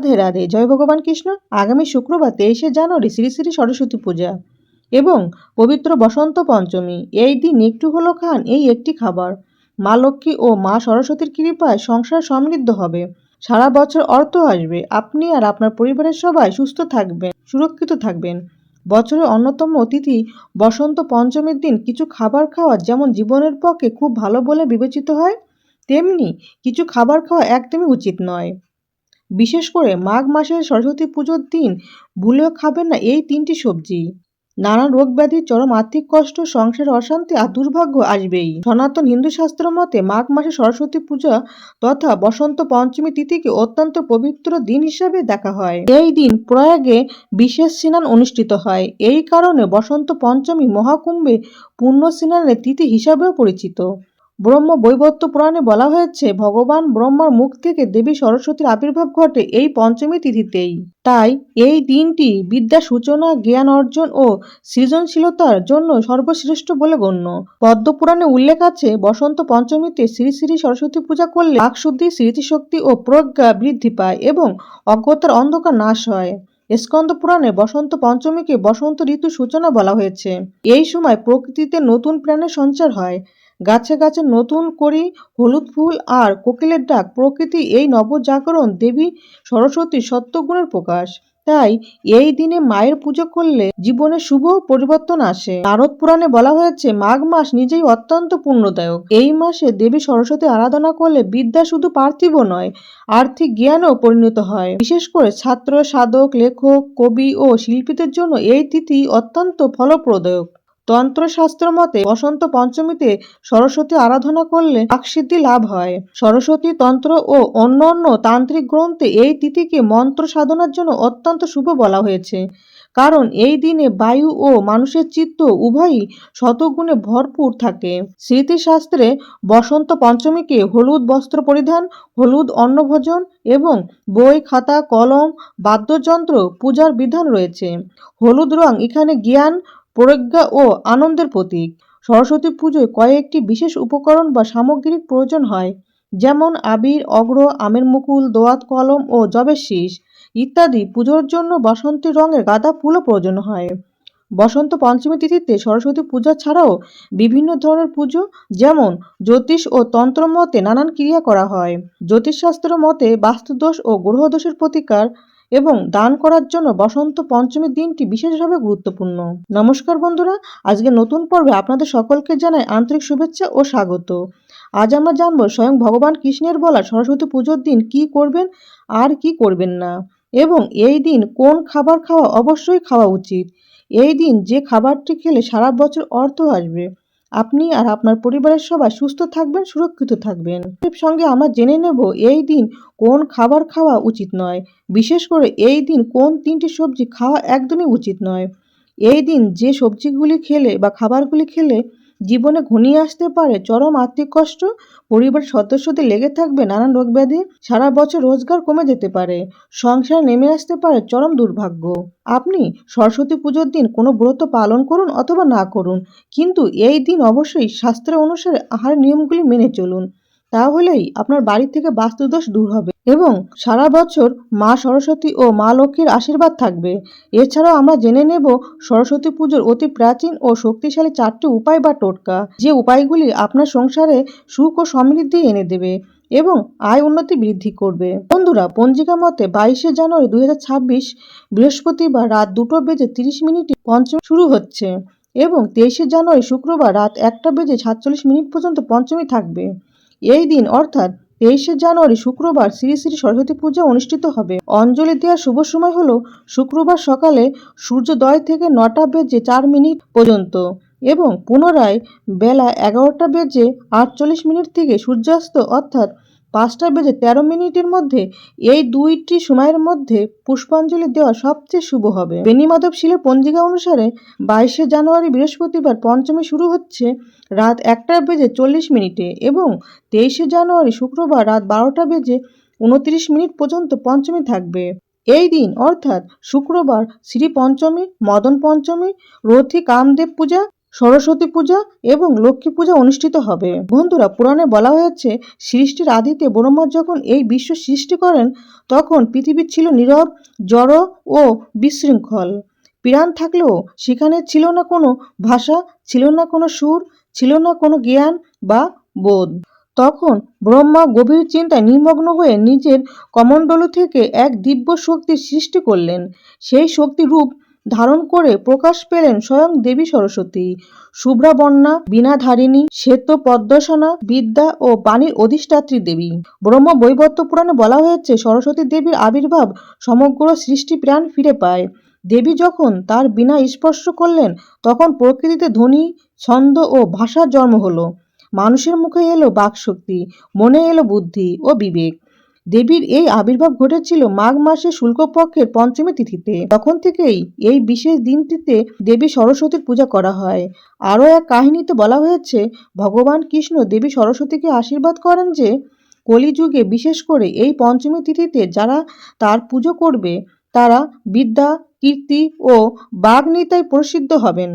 রাধে রাধে। জয় ভগবান কৃষ্ণ। আগামী শুক্রবার 23শে জানুয়ারি শ্রী শ্রী সরস্বতী পূজা এবং পবিত্র বসন্ত পঞ্চমী। এই দিন একটু হলো খান এই একটি খাবার, মা লক্ষ্মী ও মা সরস্বতীর কৃপায় সংসার সমৃদ্ধ হবে, সারা বছর অর্থ আসবে, আপনি আর আপনার পরিবারের সবাই সুস্থ থাকবেন, সুরক্ষিত থাকবেন। বছরের অন্যতম অতিথি বসন্ত পঞ্চমীর দিন কিছু খাবার খাওয়া যেমন জীবনের পক্ষে খুব ভালো বলে বিবেচিত হয়, তেমনি কিছু খাবার খাওয়া একদমই উচিত নয়। বিশেষ করে মাঘ মাসের সরস্বতী পুজোর দিন ভুলেও খাবেন না এই তিনটি সবজি। নানান রোগ ব্যাধি, চরম আর্থিক কষ্ট, সংসারের অশান্তি আর দুর্ভাগ্য আসবেই। সনাতন হিন্দু শাস্ত্র মতে মাঘ মাসে সরস্বতী পূজা তথা বসন্ত পঞ্চমী তিথিকে অত্যন্ত পবিত্র দিন হিসাবে দেখা হয়। এই দিন প্রয়াগে বিশেষ স্নান অনুষ্ঠিত হয়। এই কারণে বসন্ত পঞ্চমী মহাকুম্ভে পুণ্য স্নানের তিথি হিসাবেও পরিচিত। ব্রহ্ম বৈবর্ত পুরাণে বলা হয়েছে, ভগবান ব্রহ্মার মুখ থেকে দেবী সরস্বতীর আবির্ভাব ঘটে এই পঞ্চমী তিথিতেই। তাই এই দিনটি বিদ্যা সূচনা, জ্ঞান অর্জন ও সৃজনশীলতার জন্য সর্বশ্রেষ্ঠ বলে গণ্য। পদ্মপুরাণে উল্লেখ আছে, বসন্ত পঞ্চমীতে শ্রী শ্রী সরস্বতী পূজা করলে বাকশুদ্ধি, স্মৃতিশক্তি ও প্রজ্ঞা বৃদ্ধি পায় এবং অজ্ঞতার অন্ধকার নাশ হয়। স্কন্দ পুরাণে বসন্ত পঞ্চমীকে বসন্ত ঋতু সূচনা বলা হয়েছে। এই সময় প্রকৃতিতে নতুন প্রাণের সঞ্চার হয়, গাছে গাছে নতুন করি হলুদ ফুল আর কোকিলের ডাক, প্রকৃতি এই নবজাগরণ দেবী সরস্বতীর সত্যগুণের প্রকাশ। তাই এই দিনে মায়ের পুজো করলে জীবনে শুভ পরিবর্তন আসে। নারদ পুরাণে বলা হয়েছে, মাঘ মাস নিজেই অত্যন্ত পুণ্যদায়ক। এই মাসে দেবী সরস্বতী আরাধনা করলে বিদ্যা শুধু পার্থিব নয়, আর্থিক জ্ঞানও পরিণত হয়। বিশেষ করে ছাত্র, সাধক, লেখক, কবি ও শিল্পীদের জন্য এই তিথি অত্যন্ত ফলপ্রদায়ক। তন্ত্রশাস্ত্র মতে বসন্ত পঞ্চমীতে সরস্বতী আরাধনা করলে বাকসিদ্ধি লাভ হয়। সরস্বতী তন্ত্র ও অন্যান্য তান্ত্রিক গ্রন্থে এই তিথিকে মন্ত্র সাধনার জন্য অত্যন্ত শুভ বলা হয়েছে, কারণ এই দিনে বায়ু ও মানুষের চিত্ত উভয়ই শতগুণে ভরপুর থাকে। স্মৃতিশাস্ত্রে বসন্ত পঞ্চমীকে হলুদ বস্ত্র পরিধান, হলুদ অন্নভোজন এবং বই, খাতা, কলম, বাদ্যযন্ত্র পূজার বিধান রয়েছে। হলুদ রং এখানে জ্ঞান, প্রজ্ঞা ও আনন্দের প্রতীক। সরস্বতী পুজোয় কয়েকটি বিশেষ উপকরণ বা সামগ্রিক প্রয়োজন হয়, যেমন আবির, অগ্র, আমের মুকুল, দোয়াত কলম ও জবের শীষ ইত্যাদি। পুজোর জন্য বাসন্তী রঙের গাঁদা ফুলও প্রয়োজন হয়। বসন্ত পঞ্চমী তিথিতে সরস্বতী পূজা ছাড়াও বিভিন্ন ধরনের পুজো, যেমন জ্যোতিষ ও তন্ত্র মতে নানান ক্রিয়া করা হয়। জ্যোতিষশাস্ত্র মতে বাস্তুদোষ ও গ্রহদোষের প্রতিকার এবং দান করার জন্য বসন্ত পঞ্চমীর দিনটি বিশেষভাবে গুরুত্বপূর্ণ। নমস্কার বন্ধুরা, আজকে নতুন পর্বে আপনাদের সকলকে জানাই আন্তরিক শুভেচ্ছা ও স্বাগত। আজ আমরা জানব স্বয়ং ভগবান কৃষ্ণের বলা সরস্বতী পুজোর দিন কি করবেন আর কি করবেন না, এবং এই দিন কোন খাবার খাওয়া অবশ্যই খাওয়া উচিত। এই দিন যে খাবারটি খেলে সারা বছর অর্থ আসবে, আপনি আর আপনার পরিবারের সবাই সুস্থ থাকবেন, সুরক্ষিত থাকবেন। এর সঙ্গে আমরা জেনে নেব এই দিন কোন খাবার খাওয়া উচিত নয়, বিশেষ করে এই দিন কোন তিনটি সবজি খাওয়া একদমই উচিত নয়। এই দিন যে সবজিগুলি খেলে বা খাবারগুলি খেলে জীবনে ঘনিয়ে আসতে পারে চরম আর্থিক কষ্ট, পরিবারের সদস্যদের লেগে থাকবে নানান রোগ ব্যাধি, সারা বছর রোজগার কমে যেতে পারে, সংসারে নেমে আসতে পারে চরম দুর্ভাগ্য। আপনি সরস্বতী পুজোর দিন কোনো ব্রত পালন করুন অথবা না করুন, কিন্তু এই দিন অবশ্যই শাস্ত্র অনুসারে আহার নিয়মগুলি মেনে চলুন, তাহলেই আপনার বাড়ি থেকে বাস্তুদোষ দূর হবে এবং সারা বছর মা সরস্বতী ও মা লক্ষ্মীর আশীর্বাদ থাকবে। এছাড়াও আমরা জেনে নেব সরস্বতী পুজোর অতি প্রাচীন ও শক্তিশালী 4টি উপায় বা টোটকা, যে উপায়গুলি আপনার সংসারে সুখ ও সমৃদ্ধি এনে দেবে এবং আয় উন্নতি বৃদ্ধি করবে। বন্ধুরা, পঞ্জিকা মতে 22শে জানুয়ারি 2026 বৃহস্পতিবার রাত 2:30 পঞ্চমী শুরু হচ্ছে এবং 23শে জানুয়ারি শুক্রবার রাত 1:47 পর্যন্ত পঞ্চমী থাকবে। এই দিন অর্থাৎ 23শে জানুয়ারি শুক্রবার শ্রী শ্রী সরস্বতী পূজা অনুষ্ঠিত হবে। অঞ্জলি দেওয়ার শুভ সময় হলো শুক্রবার সকালে সূর্যোদয় থেকে 9:04 পর্যন্ত এবং পুনরায় বেলা 11:48 থেকে সূর্যাস্ত অর্থাৎ 5:13 মধ্যে। এই দুইটি সময়ের মধ্যে পুষ্পাঞ্জলি দেওয়া সবচেয়ে শুভ হবে। বেনিমাধব শীলের পঞ্জিকা অনুসারে 22শে জানুয়ারি বৃহস্পতিবার পঞ্চমী শুরু হচ্ছে রাত 1:40 এবং 23শে জানুয়ারি শুক্রবার রাত 12:29 পর্যন্ত পঞ্চমী থাকবে। এই দিন অর্থাৎ শুক্রবার শ্রী পঞ্চমী, মদন পঞ্চমী, রথী কামদেব পূজা, সরস্বতী পূজা এবং লক্ষ্মী পূজা অনুষ্ঠিত হবে। বন্ধুরা, পুরাণে বলা হয়েছে সৃষ্টির আদিতে ব্রহ্মা যখন এই বিশ্ব সৃষ্টি করেন তখন পৃথিবী ছিল নীরব, জড় ও বিশৃঙ্খল। প্রাণ থাকলেও সেখানে ছিল না কোনো ভাষা, ছিল না কোনো সুর, ছিল না কোনো জ্ঞান বা বোধ। তখন ব্রহ্মা গভীর চিন্তায় নিমগ্ন হয়ে নিজের কমণ্ডল থেকে এক দিব্য শক্তির সৃষ্টি করলেন। সেই শক্তি রূপ ধারণ করে প্রকাশ পেলেন স্বয়ং দেবী সরস্বতী। শুভ্রাবর্ণা, বীণাধারিণী, শ্বেত পদ্মসনা, বিদ্যা ও বাণীর অধিষ্ঠাত্রী দেবী। ব্রহ্ম বৈবর্ত পুরাণে বলা হয়েছে সরস্বতী দেবীর আবির্ভাব সমগ্র সৃষ্টি প্রাণ ফিরে পায়। দেবী যখন তার বীণা স্পর্শ করলেন তখন প্রকৃতিতে ধ্বনি, ছন্দ ও ভাষার জন্ম হলো। মানুষের মুখে এলো বাকশক্তি, মনে এলো বুদ্ধি ও বিবেক। দেবীর এই আবির্ভাব ঘটেছিল মাঘ মাসে শুক্লপক্ষের পঞ্চমী তিথিতে। তখন থেকেই এই বিশেষ দিনটিতে দেবী সরস্বতীর পূজা করা হয়। আরও এক কাহিনীতে বলা হয়েছে ভগবান কৃষ্ণ দেবী সরস্বতীকে আশীর্বাদ করেন যে কলিযুগে বিশেষ করে এই পঞ্চমী তিথিতে যারা তার পুজো করবে তারা বিদ্যা, কীর্তি ও বাগ্মিতায় প্রসিদ্ধ হবেন।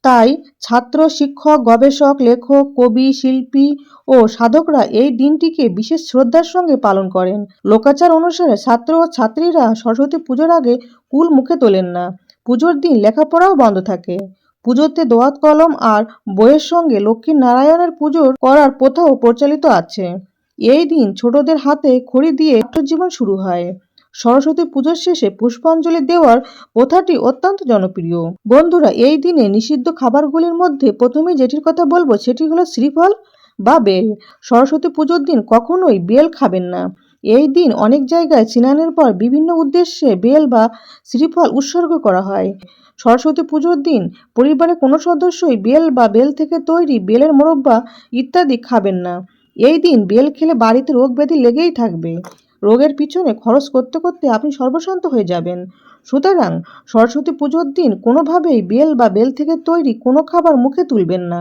তাই ছাত্র, শিক্ষক, গবেষক, লেখক, কবি, শিল্পী ও সাধকরা এই দিনটিকে বিশেষ শ্রদ্ধার সঙ্গে পালন করেন। লোকাচার অনুসারে ছাত্র ও ছাত্রীরা সরস্বতী পুজোর আগে কুল মুখে তোলেন না। পুজোর দিন লেখাপড়াও বন্ধ থাকে। পুজোতে দোয়াত কলম আর বইয়ের সঙ্গে লক্ষ্মী নারায়ণের পুজো করার প্রথাও প্রচলিত আছে। এই দিন ছোটদের হাতে খড়ি দিয়ে জীবন শুরু হয়। সরস্বতী পুজোর শেষে পুষ্পাঞ্জলি দেওয়ার প্রথাটি অত্যন্ত জনপ্রিয়। বন্ধুরা, এই দিনে নিষিদ্ধ খাবারগুলির মধ্যে প্রথমে যেটির কথা বলবো সেটি হলো শ্রীফল বা বেল। সরস্বতী পুজোর দিন কখনোই বেল খাবেন না। এই দিন অনেক জায়গায় স্নানের পর বিভিন্ন উদ্দেশ্যে বেল বা শ্রীফল উৎসর্গ করা হয়। সরস্বতী পুজোর দিন পরিবারের কোনো সদস্যই বেল বা বেল থেকে তৈরি বেলের মোরব্বা ইত্যাদি খাবেন না। এই দিন বেল খেলে বাড়িতে রোগ ব্যাধি লেগেই থাকবে। রোগের পিছনে খরচ করতে করতে আপনি সর্বশান্ত হয়ে যাবেন। সুতরাং সরস্বতী পুজোর দিন কোনোভাবেই বেল বা বেল থেকে তৈরি কোনো খাবার মুখে তুলবেন না।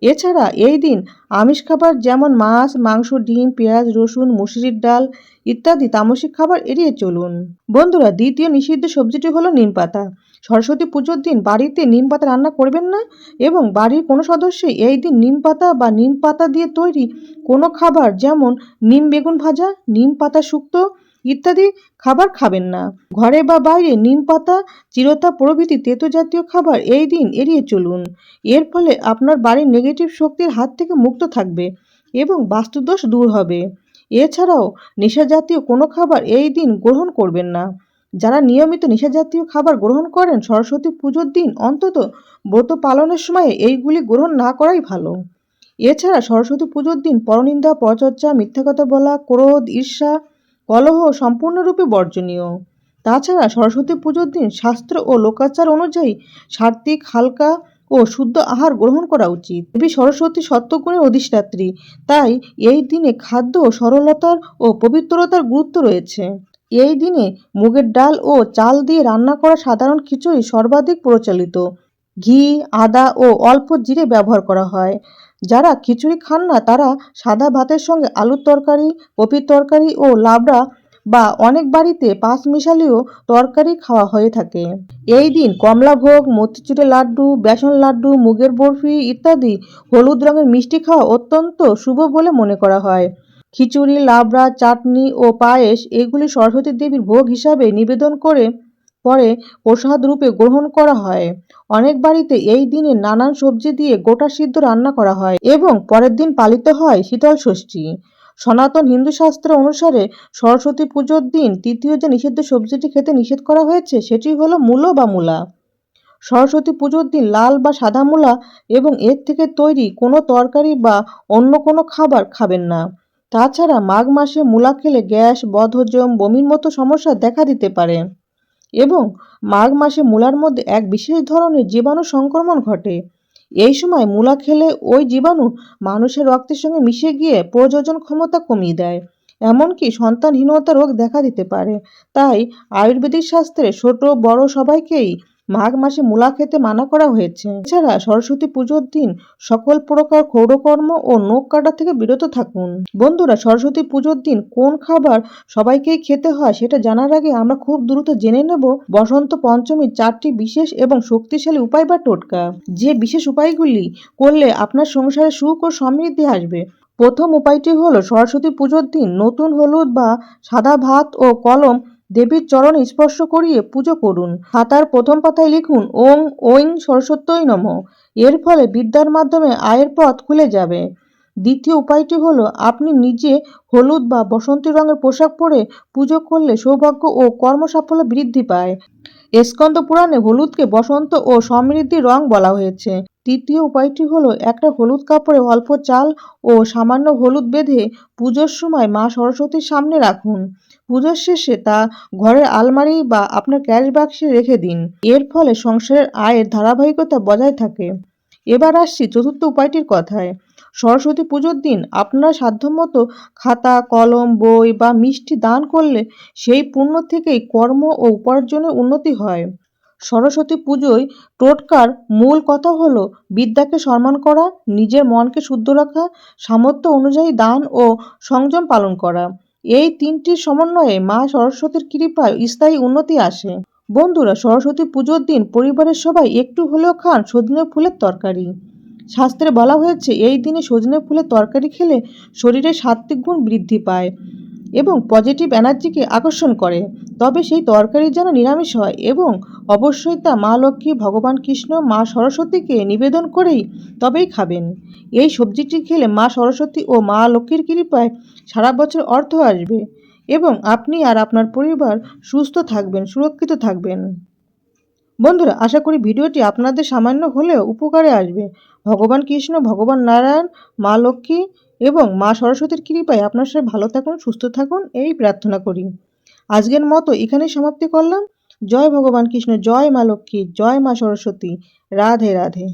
এছাড়া এই দিন আমিষ খাবার যেমন মাছ, মাংস, ডিম, পেঁয়াজ, রসুন, মুসুরির ডাল ইত্যাদি তামসিক খাবার এড়িয়ে চলুন। বন্ধুরা, দ্বিতীয় নিষিদ্ধ সবজিটি হলো নিম পাতা। সরস্বতী পুজোর দিন বাড়িতে নিম পাতা রান্না করবেন না এবং বাড়ির কোনো সদস্যই এই দিন নিম পাতা বা নিম পাতা দিয়ে তৈরি কোনো খাবার যেমন নিম বেগুন ভাজা, নিম পাতা শুক্তো ইত্যাদি খাবার খাবেন না। ঘরে বা বাইরে নিম পাতা, চিরতা প্রভৃতি তেতো জাতীয় খাবার এই দিন এড়িয়ে চলুন। এর ফলে আপনার বাড়ির নেগেটিভ শক্তির হাত থেকে মুক্ত থাকবে এবং বাস্তুদোষ দূর হবে। এছাড়াও নেশাজাতীয় কোনো খাবার এই দিন গ্রহণ করবেন না। যারা নিয়মিত নেশাজাতীয় খাবার গ্রহণ করেন সরস্বতী পুজোর দিন অন্তত ব্রত পালনের সময় এইগুলি গ্রহণ না করাই ভালো। এছাড়া সরস্বতী পুজোর দিন পরনিন্দা, পরচর্চা, মিথ্যা কথা বলা, ক্রোধ, ঈর্ষা, কলহ সম্পূর্ণরূপে বর্জনীয়। তাছাড়া সরস্বতী পুজোর দিন শাস্ত্র ও লোকাচার অনুযায়ী সাত্ত্বিক, হালকা ও শুদ্ধ আহার গ্রহণ করা উচিত। দেবী সরস্বতী সত্ত্বগুণের অধিষ্ঠাত্রী, তাই এই দিনে খাদ্য সরলতার ও পবিত্রতার গুরুত্ব রয়েছে। এই দিনে মুগের ডাল ও চাল দিয়ে রান্না করা সাধারণ খিচুড়ি সর্বাধিক প্রচলিত। ঘি, আদা ও অল্প জিরে ব্যবহার করা হয়। যারা খিচুড়ি খান না তারা সাদা ভাতের সঙ্গে আলুর তরকারি, কপির তরকারি ও লাবড়া বা অনেক বাড়িতে পাঁচমিশালিও তরকারি খাওয়া হয়ে থাকে। এই দিন কমলাভোগ, মতিচুরের লাড্ডু, বেসন লাড্ডু, মুগের বরফি ইত্যাদি হলুদ রঙের মিষ্টি খাওয়া অত্যন্ত শুভ বলে মনে করা হয়। খিচুড়ি, লাবড়া, চাটনি ও পায়েস এগুলি সরস্বতী দেবীর ভোগ হিসাবে নিবেদন করে পরে প্রসাদ রূপে গ্রহণ করা হয়। অনেক বাড়িতে এই দিনে নানান সবজি দিয়ে গোটা সিদ্ধ রান্না করা হয় এবং পরের দিন পালিত হয় শীতল ষষ্ঠী। সনাতন হিন্দু শাস্ত্র অনুসারে সরস্বতী পুজোর দিন তৃতীয় যে নিষিদ্ধ সবজিটি খেতে নিষেধ করা হয়েছে সেটি হলো মূলো বা মূলা। সরস্বতী পুজোর দিন লাল বা সাদা মূলা এবং এর থেকে তৈরি কোনো তরকারি বা অন্য কোনো খাবার খাবেন না। তাছাড়া মাঘ মাসে মূলা খেলে গ্যাস, বদহজম, বমির মতো সমস্যা দেখা দিতে পারে এবং মাঘ মাসে মূলার মধ্যে এক বিশেষ ধরনের জীবাণু সংক্রমণ ঘটে। এই সময় মূলা খেলে ওই জীবাণু মানুষের রক্তের সঙ্গে মিশে গিয়ে প্রজনন ক্ষমতা কমিয়ে দেয়, এমনকি সন্তানহীনতা রোগ দেখা দিতে পারে। তাই আয়ুর্বেদিক শাস্ত্রে ছোট বড় সবাইকেই মাঘ মাসে মূলা খেতে মানা করা হয়েছে। এছাড়া সরস্বতী পুজোর দিন সকল প্রকার ক্ষৌরকর্ম ও নখ কাটা থেকে বিরত থাকুন। বন্ধুরা, সরস্বতী পুজোর দিন কোন খাবার সবাইকেই খেতে হয় সেটা জানার আগে আমরা খুব দ্রুত জেনে নেব বসন্ত পঞ্চমীর 4টি বিশেষ এবং শক্তিশালী উপায় বা টোটকা। যে বিশেষ উপায়গুলি করলে আপনার সংসারে সুখ ও সমৃদ্ধি আসবে। প্রথম উপায়টি হলো সরস্বতী পুজোর দিন নতুন হলুদ বা সাদা ভাত ও কলম দেবীর চরণে স্পর্শ করিয়ে পুজো করুন। খাতার প্রথম পাতায় লিখুন ওং ঐং সরস্বত্যই নমঃ। এর ফলে বিদ্যার মাধ্যমে আয়ের পথ খুলে যাবে। দ্বিতীয় উপায়টি হলো আপনি নিজে হলুদ বা বসন্তী রঙের পোশাক পরে পুজো করলে সৌভাগ্য ও কর্মসাফল্য বৃদ্ধি পায়। স্কন্দ পুরাণে হলুদকে বসন্ত ও সমৃদ্ধির রং বলা হয়েছে। তৃতীয় উপায়টি হলো একটা হলুদ কাপড়ে অল্প চাল ও সামান্য হলুদ বেঁধে পুজোর সময় মা সরস্বতীর সামনে রাখুন। পুজোর শেষে তা ঘরের আলমারি বা আপনার ক্যাশ বাক্সে রেখে দিন। এর ফলে সংসারের আয়ের ধারাবাহিকতা বজায় থাকে। এবার আসছি চতুর্থ উপায়টির কথায়। সরস্বতী পুজোর দিন আপনার সাধ্যমতো খাতা, কলম, বই বা মিষ্টি দান করলে সেই পুণ্য থেকেই কর্ম ও উপার্জনের উন্নতি হয়। সরস্বতী পুজোয় টোটকার মূল কথা হলো বিদ্যাকে সম্মান করা, নিজের মনকে শুদ্ধ রাখা, সামর্থ্য অনুযায়ী দান ও সংযম পালন করা। এই তিনটির সমন্বয়ে মা সরস্বতীর কৃপায় স্থায়ী উন্নতি আসে। বন্ধুরা, সরস্বতী পুজোর দিন পরিবারের সবাই একটু হলেও খান সজনে ফুলের তরকারি। শাস্ত্রে বলা হয়েছে এই দিনে সজনে ফুলের তরকারি খেলে শরীরে সাত্ত্বিক গুণ বৃদ্ধি পায় এবং পজিটিভ এনার্জিকে আকর্ষণ করে। তবে সেই তরকারি যেন নিরামিষ হয় এবং অবশ্যই তা মা লক্ষ্মী, ভগবান কৃষ্ণ, মা সরস্বতীকে নিবেদন করেই তবেই খাবেন। এই সবজিটি খেলে মা সরস্বতী ও মা লক্ষ্মীর কৃপায় সারা বছর অর্থ আসবে এবং আপনি আর আপনার পরিবার সুস্থ থাকবেন, সুরক্ষিত থাকবেন। বন্ধুরা, আশা করি ভিডিওটি আপনাদের সামান্য হলেও উপকারে আসবে। ভগবান কৃষ্ণ, ভগবান নারায়ণ, মা লক্ষ্মী এবং মা সরস্বতীর কৃপায় আপনার সবাই ভালো থাকুন, সুস্থ থাকুন এই প্রার্থনা করি। আজকের মতো এখানেই সমাপ্তি করলাম। জয় ভগবান কৃষ্ণ, জয় মা লক্ষ্মী, জয় মা সরস্বতী। রাধে রাধে।